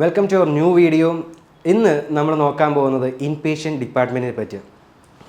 Welcome to our new video. ഇന്ന് നമ്മൾ നോക്കാൻ പോകുന്നത് ഇൻപേഷ്യൻ്റ് ഡിപ്പാർട്ട്മെൻറ്റിനെ പറ്റിയാണ്.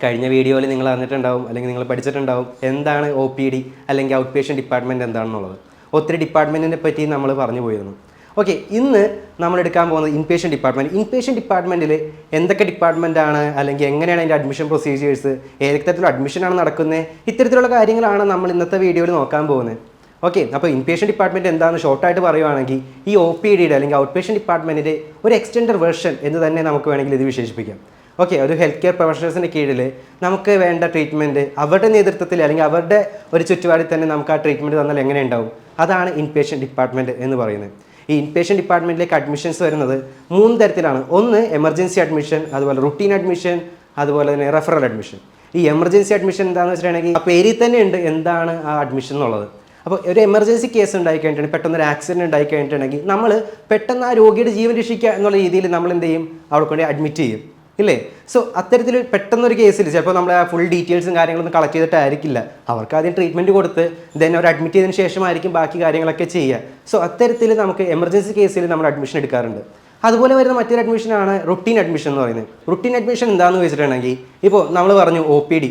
കഴിഞ്ഞ വീഡിയോയിൽ നിങ്ങൾ അറിഞ്ഞിട്ടുണ്ടാവും അല്ലെങ്കിൽ നിങ്ങൾ പഠിച്ചിട്ടുണ്ടാവും എന്താണ് OPD അല്ലെങ്കിൽ ഔട്ട് പേഷ്യൻ്റ് ഡിപ്പാർട്ട്മെൻറ്റ് എന്താണെന്നുള്ളത്. ഒത്തിരി ഡിപ്പാർട്ട്മെൻറ്റിനെ പറ്റി നമ്മൾ പറഞ്ഞു പോയിരുന്നു. ഓക്കെ, ഇന്ന് നമ്മൾ എടുക്കാൻ പോകുന്നത് ഇൻപേഷ്യൻ്റ് ഡിപ്പാർട്ട്മെൻറ്റ്. ഇൻപേഷ്യൻ്റ് ഡിപ്പാർട്ട്മെൻറ്റിൽ എന്തൊക്കെ ഡിപ്പാർട്ട്മെൻറ്റാണ് അല്ലെങ്കിൽ എങ്ങനെയാണ് അതിൻ്റെ അഡ്മിഷൻ പ്രൊസീജിയേഴ്സ്, ഏതൊക്കെ തരത്തിലുള്ള അഡ്മിഷനാണ് നടക്കുന്നത്, ഇത്തരത്തിലുള്ള കാര്യങ്ങളാണ് നമ്മൾ ഇന്നത്തെ വീഡിയോയിൽ നോക്കാൻ പോകുന്നത്. ഓക്കെ, അപ്പോൾ ഇൻപേഷ്യൻ്റ് ഡിപ്പാർട്ട്മെൻറ്റ് എന്താണെന്ന് ഷോർട്ടായിട്ട് പറയുവാണെങ്കിൽ ഈ OPDയുടെ അല്ലെങ്കിൽ ഔട്ട് പേഷ്യൻ്റ് ഡിപ്പാർട്ട്മെൻറ്റിൻ്റെ ഒരു എക്സ്റ്റൻഡർ വേർഷൻ എന്ന് തന്നെ നമുക്ക് വേണമെങ്കിൽ ഇത് വിശേഷിപ്പിക്കാം. ഓക്കെ, ഒരു ഹെൽത്ത് കെയർ പ്രൊഫഷണൽസിൻ്റെ കീഴിൽ നമുക്ക് വേണ്ട ട്രീറ്റ്മെൻറ്റ് അവരുടെ നേതൃത്വത്തിൽ അല്ലെങ്കിൽ അവരുടെ ഒരു ചുറ്റുപാടിൽ തന്നെ നമുക്ക് ആ ട്രീറ്റ്മെൻറ്റ് തന്നാൽ എങ്ങനെ ഉണ്ടാവും, അതാണ് ഇൻപേഷ്യൻ്റ് ഡിപ്പാർട്ട്മെൻറ്റ് എന്ന് പറയുന്നത്. ഈ ഇൻപേഷ്യൻ്റ് ഡിപ്പാർട്ട്മെൻറ്റിലേക്ക് അഡ്മിഷൻസ് വരുന്നത് 3 തരത്തിലാണ്. ഒന്ന് എമർജൻസി അഡ്മിഷൻ, അതുപോലെ റുട്ടീൻ അഡ്മിഷൻ, അതുപോലെ തന്നെ റെഫറൽ അഡ്മിഷൻ. ഈ എമർജൻസി അഡ്മിഷൻ എന്താണെന്ന് വെച്ചിട്ടുണ്ടെങ്കിൽ ആ പേരിൽ തന്നെ ഉണ്ട് എന്താണ് ആ അഡ്മിഷൻ എന്നുള്ളത്. അപ്പോൾ ഒരു എമർജൻസി കേസ് ഉണ്ടായി കഴിഞ്ഞിട്ടുണ്ടെങ്കിൽ, പെട്ടെന്നൊരു ആക്സിഡൻറ്റ് ഉണ്ടായി കഴിഞ്ഞിട്ടുണ്ടെങ്കിൽ നമ്മൾ പെട്ടെന്ന് ആ രോഗിയുടെ ജീവൻ രക്ഷിക്കുക എന്നുള്ള രീതിയിൽ നമ്മൾ എന്ത് ചെയ്യും, അവിടെ കൊണ്ട് അഡ്മിറ്റ് ചെയ്യും, ഇല്ലേ? സോ അത്തരത്തിൽ പെട്ടെന്നൊരു കേസിൽ ചിലപ്പോൾ നമ്മൾ ആ ഫുൾ ഡീറ്റെയിൽസും കാര്യങ്ങളൊന്നും കളക്ട് ചെയ്തിട്ടായിരിക്കില്ല, അവർക്ക് ആദ്യം ട്രീറ്റ്മെൻറ്റ് കൊടുത്ത് ദെൻ അവർ അഡ്മിറ്റ് ചെയ്തതിന് ശേഷമായിരിക്കും ബാക്കി കാര്യങ്ങളൊക്കെ ചെയ്യുക. സോ അത്തരത്തിൽ നമുക്ക് എമർജൻസി കേസിൽ നമ്മൾ അഡ്മിഷൻ എടുക്കാറുണ്ട്. അതുപോലെ വരുന്ന മറ്റൊരു അഡ്മിഷനാണ് റുട്ടീൻ അഡ്മിഷൻ എന്ന് പറയുന്നത്. റുട്ടീൻ അഡ്മിഷൻ എന്താണെന്ന് വെച്ചിട്ടുണ്ടെങ്കിൽ, ഇപ്പോൾ നമ്മൾ പറഞ്ഞു OPD.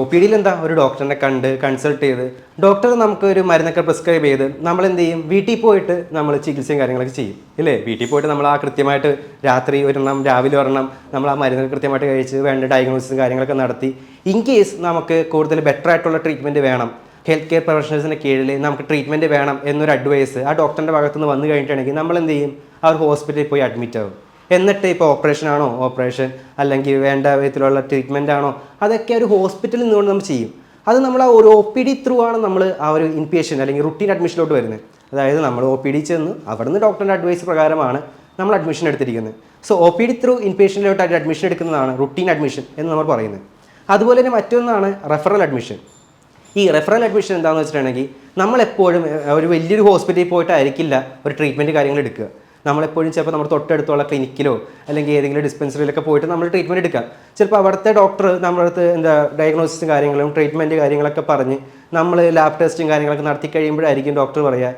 OPDയിൽ എന്താ, ഒരു ഡോക്ടറിനെ കണ്ട് കൺസൾട്ട് ചെയ്ത് ഡോക്ടർ നമുക്ക് ഒരു മരുന്നൊക്കെ പ്രിസ്ക്രൈബ് ചെയ്ത് നമ്മൾ എന്ത് ചെയ്യും, വീട്ടിൽ പോയിട്ട് നമ്മൾ ചികിത്സയും കാര്യങ്ങളൊക്കെ ചെയ്യും, ഇല്ലേ? വീട്ടിൽ പോയിട്ട് നമ്മൾ ആ കൃത്യമായിട്ട് രാത്രി ഒരെണ്ണം രാവിലെ ഒരെണ്ണം നമ്മൾ ആ മരുന്നൊക്കെ കൃത്യമായിട്ട് കഴിച്ച് വേണ്ട ഡയഗ്നോസിസും കാര്യങ്ങളൊക്കെ നടത്തി ഇൻ കേസ് നമുക്ക് കൂടുതൽ ബെറ്റർ ആയിട്ടുള്ള ട്രീറ്റ്മെൻറ്റ് വേണം, ഹെൽത്ത് കെയർ പ്രൊഫഷണൽസിൻ്റെ കീഴിൽ നമുക്ക് ട്രീറ്റ്മെൻറ്റ് വേണം എന്നൊരു അഡ്വൈസ് ആ ഡോക്ടറിൻ്റെ ഭാഗത്തു നിന്ന് വന്നു കഴിഞ്ഞിട്ടുണ്ടെങ്കിൽ നമ്മൾ എന്ത് ചെയ്യും, ആ ഒരു ഹോസ്പിറ്റലിൽ പോയി അഡ്മിറ്റ് ആകും. എന്നിട്ട് ഇപ്പോൾ ഓപ്പറേഷൻ ആണോ ഓപ്പറേഷൻ, അല്ലെങ്കിൽ വേണ്ട വിധത്തിലുള്ള ട്രീറ്റ്മെൻ്റ് ആണോ, അതൊക്കെ ഒരു ഹോസ്പിറ്റലിൽ നിന്നുകൊണ്ട് നമ്മൾ ചെയ്യും. അത് നമ്മൾ ആ ഒരു OPD ത്രൂ ആണ് നമ്മൾ ആ ഒരു ഇൻപേഷ്യൻ്റ് അല്ലെങ്കിൽ റുട്ടീൻ അഡ്മിഷനിലോട്ട് വരുന്നത്. അതായത് നമ്മൾ OPD ചെന്ന് അവിടെ നിന്ന് ഡോക്ടറിൻ്റെ അഡ്വൈസ് പ്രകാരമാണ് നമ്മൾ അഡ്മിഷൻ എടുത്തിരിക്കുന്നത്. സോ OPD ത്രൂ ഇൻപേഷ്യൻറ്റിലോട്ട് അഡ്മിഷൻ എടുക്കുന്നതാണ് റുട്ടീൻ അഡ്മിഷൻ എന്ന് നമ്മൾ പറയുന്നത്. അതുപോലെ തന്നെ മറ്റൊന്നാണ് റെഫറൽ അഡ്മിഷൻ. ഈ റെഫറൽ അഡ്മിഷൻ എന്താണെന്ന് വെച്ചിട്ടുണ്ടെങ്കിൽ, നമ്മളെപ്പോഴും ഒരു വലിയൊരു ഹോസ്പിറ്റലിൽ പോയിട്ടായിരിക്കില്ല ഒരു ട്രീറ്റ്മെൻറ്റ് കാര്യങ്ങൾ എടുക്കുക. നമ്മളെപ്പോഴും ചിലപ്പോൾ നമ്മുടെ തൊട്ടടുത്തുള്ള ക്ലിനിക്കിലോ അല്ലെങ്കിൽ ഏതെങ്കിലും ഡിസ്പെൻസറിയിലൊക്കെ പോയിട്ട് നമ്മൾ ട്രീറ്റ്മെൻറ്റ് എടുക്കാം. ചിലപ്പോൾ അവിടുത്തെ ഡോക്ടർ നമ്മുടെ അടുത്ത് ഡയഗ്നോസിസും കാര്യങ്ങളും ട്രീറ്റ്മെൻറ്റ് കാര്യങ്ങളൊക്കെ പറഞ്ഞ് നമ്മൾ ലാബ് ടെസ്റ്റും കാര്യങ്ങളൊക്കെ നടത്തി കഴിയുമ്പോഴായിരിക്കും ഡോക്ടർ പറയുക,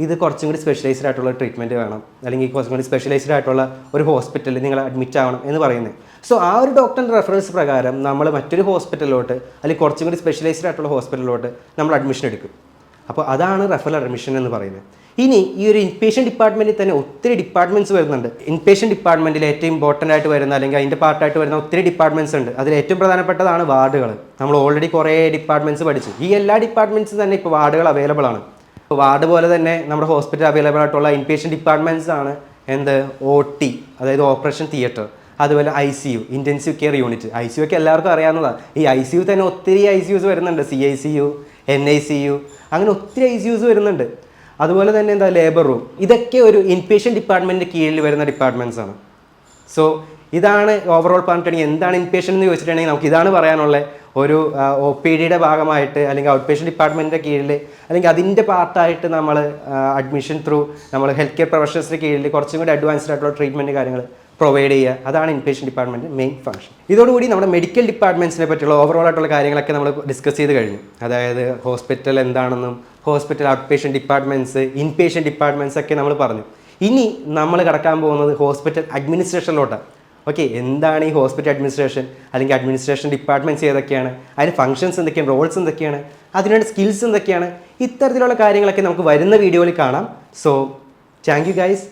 ഇത് കുറച്ചും കൂടി സ്പെഷ്യലൈസ്ഡ് ആയിട്ടുള്ള ട്രീറ്റ്മെൻറ്റ് വേണം, അല്ലെങ്കിൽ കുറച്ചും കൂടി സ്പെഷ്യലൈസ്ഡ് ആയിട്ടുള്ള ഒരു ഹോസ്പിറ്റലിൽ നിങ്ങൾ അഡ്മിറ്റ് ആവണം എന്ന് പറയുന്നത്. സോ ആ ഒരു ഡോക്ടറിൻ്റെ റെഫറൻസ് പ്രകാരം നമ്മൾ മറ്റൊരു ഹോസ്പിറ്റലിലോട്ട് അല്ലെങ്കിൽ കുറച്ചും കൂടി സ്പെഷ്യലൈസ്ഡ് ആയിട്ടുള്ള ഹോസ്പിറ്റലിലോട്ട് നമ്മൾ അഡ്മിഷൻ എടുക്കും. അപ്പോൾ അതാണ് റെഫറൽ അഡ്മിഷൻ എന്ന് പറയുന്നത്. ഇനി ഈ ഒരു ഇൻപേഷ്യൻ്റ് ഡിപ്പാർട്ട്മെൻറ്റിൽ തന്നെ ഒത്തിരി ഡിപ്പാർട്ട്മെൻറ്റ്സ് വരുന്നുണ്ട്. ഇൻപേഷ്യൻ്റ് ഡിപ്പാർട്ട്മെൻറ്റിൽ ഏറ്റവും ഇമ്പോർട്ടൻ്റ് ആയിട്ട് വരുന്ന അല്ലെങ്കിൽ അതിൻ്റെ പാർട്ടായിട്ട് വരുന്ന ഒത്തിരി ഡിപ്പാർട്ട്മെൻറ്റ്സ് ഉണ്ട്. അതിൽ ഏറ്റവും പ്രധാനപ്പെട്ടതാണ് വാർഡുകൾ. നമ്മൾ ഓൾറെഡി കുറേ ഡിപ്പാർട്ട്മെൻറ്റ്സ് പഠിച്ചു. ഈ എല്ലാ ഡിപ്പാർട്ട്മെൻറ്റ്സും തന്നെ ഇപ്പോൾ വാർഡുകൾ അവൈലബിൾ ആണ്. ഇപ്പോൾ വാർഡ് പോലെ തന്നെ നമ്മുടെ ഹോസ്പിറ്റൽ അവൈലബിൾ ആയിട്ടുള്ള ഇൻപേഷ്യൻ്റ് ഡിപ്പാർട്ട്മെൻറ്റ്സ് ആണ് OT, അതായത് ഓപ്പറേഷൻ തിയേറ്റർ, അതുപോലെ ICU, intensive care unit. ICU ഒക്കെ എല്ലാവർക്കും അറിയാവുന്നതാണ്. ഈ ICU തന്നെ ഒത്തിരി ICUs വരുന്നുണ്ട്. CICU, NICU, അങ്ങനെ ഒത്തിരി ICUs വരുന്നുണ്ട്. അതുപോലെ തന്നെ ലേബർ റൂം. ഇതൊക്കെ ഒരു ഇൻപേഷ്യൻ്റ് ഡിപ്പാർട്ട്മെൻറ്റിൻ്റെ കീഴിൽ വരുന്ന ഡിപ്പാർട്ട്മെൻറ്റ്സ് ആണ്. സോ ഇതാണ് ഓവറോൾ പറഞ്ഞിട്ടുണ്ടെങ്കിൽ എന്താണ് ഇൻപേഷ്യൻ്റ് എന്ന് ചോദിച്ചിട്ടുണ്ടെങ്കിൽ നമുക്ക് ഇതാണ് പറയാനുള്ള ഒരു OPDയുടെ ഭാഗമായിട്ട് അല്ലെങ്കിൽ ഔട്ട് പേഷ്യൻ്റ് ഡിപ്പാർട്ട്മെൻറ്റിൻ്റെ കീഴിൽ അല്ലെങ്കിൽ അതിൻ്റെ പാർട്ടായിട്ട് നമ്മൾ അഡ്മിഷൻ ത്രൂ നമ്മൾ ഹെൽത്ത് കെയർ പ്രൊഫഷണൽസിൻ്റെ കീഴിൽ കുറച്ചും കൂടി അഡ്വാൻസ്ഡ് ആയിട്ടുള്ള ട്രീറ്റ്മെൻറ്റ് കാര്യങ്ങൾ പ്രൊവൈഡ് ചെയ്യുക. അതാണ് ഇൻപേഷ്യൻ്റ് ഡിപ്പാർട്ട്മെൻറ്റ് മെയിൻ ഫംഗ്ഷൻ. ഇതോടുകൂടി നമ്മുടെ മെഡിക്കൽ ഡിപ്പാർട്ട്മെൻറ്റ്സിനെ പറ്റിയുള്ള ഓവറോൾ ആയിട്ടുള്ള കാര്യങ്ങളൊക്കെ നമ്മൾ ഡിസ്കസ് ചെയ്ത് കഴിഞ്ഞു. അതായത് ഹോസ്പിറ്റൽ എന്താണെന്നും hospital out patient departments, inpatient departments ഒക്കെ നമ്മൾ പറഞ്ഞു. ഇനി നമ്മൾ കടക്കാൻ പോകുന്നത് ഹോസ്പിറ്റൽ അഡ്മിനിസ്ട്രേഷനിലോട്ടാണ്. ഓക്കെ, എന്താണ് ഈ ഹോസ്പിറ്റൽ അഡ്മിനിസ്ട്രേഷൻ അല്ലെങ്കിൽ അഡ്മിനിസ്ട്രേഷൻ ഡിപ്പാർട്ട്മെൻറ്റ്സ് ഏതൊക്കെയാണ്, അതിന് ഫംഗ്ഷൻസ് എന്തൊക്കെയാണ്, റോൾസ് എന്തൊക്കെയാണ്, അതിനുള്ള സ്കിൽസ് എന്തൊക്കെയാണ്, ഇത്തരത്തിലുള്ള കാര്യങ്ങളൊക്കെ നമുക്ക് വരുന്ന വീഡിയോയിൽ കാണാം. So thank you guys.